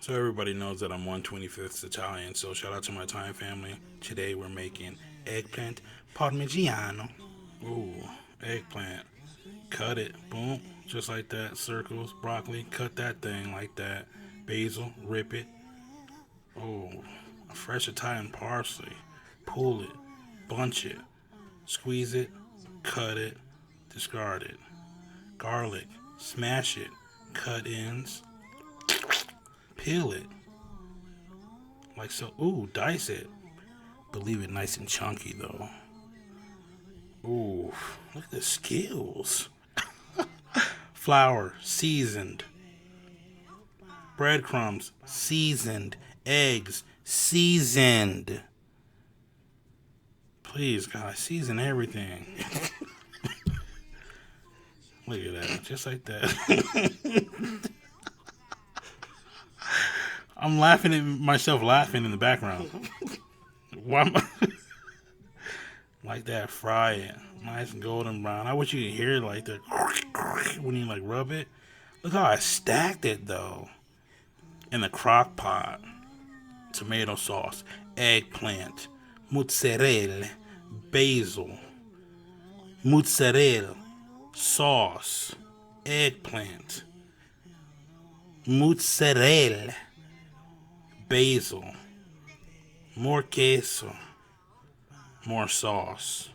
So everybody knows that I'm 1/25th Italian, so shout out to my Italian family. Today we're making eggplant parmigiano. Ooh, eggplant. Cut it, boom, just like that. Circles, broccoli, cut that thing like that. Basil, rip it. Oh, a fresh Italian parsley. Pull it, bunch it, squeeze it, cut it, discard it. Garlic, smash it, cut ends, peel it, like so. Ooh, dice it. But leave it nice and chunky though. Ooh, look at the skills. Flour, seasoned. Breadcrumbs, seasoned. Eggs, seasoned. Please, God, season everything. Look at that, just like that. I'm laughing at myself laughing in the background. Why am I like that? Fry it, nice and golden brown. I wish you could hear it like the when you like rub it. Look how I stacked it though in the crock pot. Tomato sauce, eggplant, mozzarella, basil, mozzarella, sauce, eggplant, mozzarella, basil, more queso, more sauce.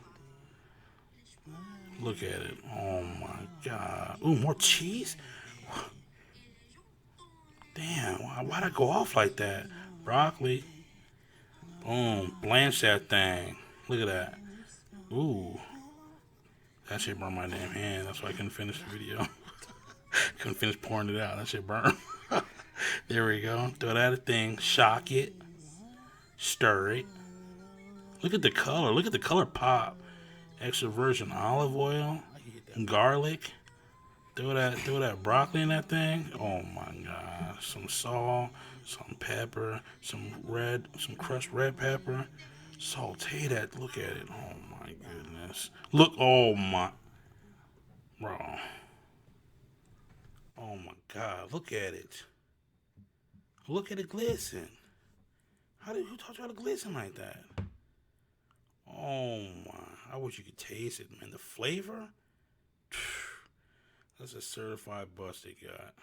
Look at it. Oh my God. Ooh, more cheese? Damn, why'd I go off like that? Broccoli. Boom. Blanch that thing. Look at that. Ooh. That shit burned my damn hand. That's why I couldn't finish the video. Couldn't finish pouring it out. That shit burned. There we go. Throw that a thing. Shock it. Stir it. Look at the color. Look at the color pop. Extra virgin olive oil. Garlic. Throw that broccoli in that thing. Oh my God. Some salt, some pepper, some crushed red pepper. Saute that. Look at it. Oh my goodness. Look. Oh my. Bro. Oh my God. Look at it. Look at it glisten. Who taught you how to glisten like that? Oh my. I wish you could taste it, man. The flavor. That's a certified bust they got.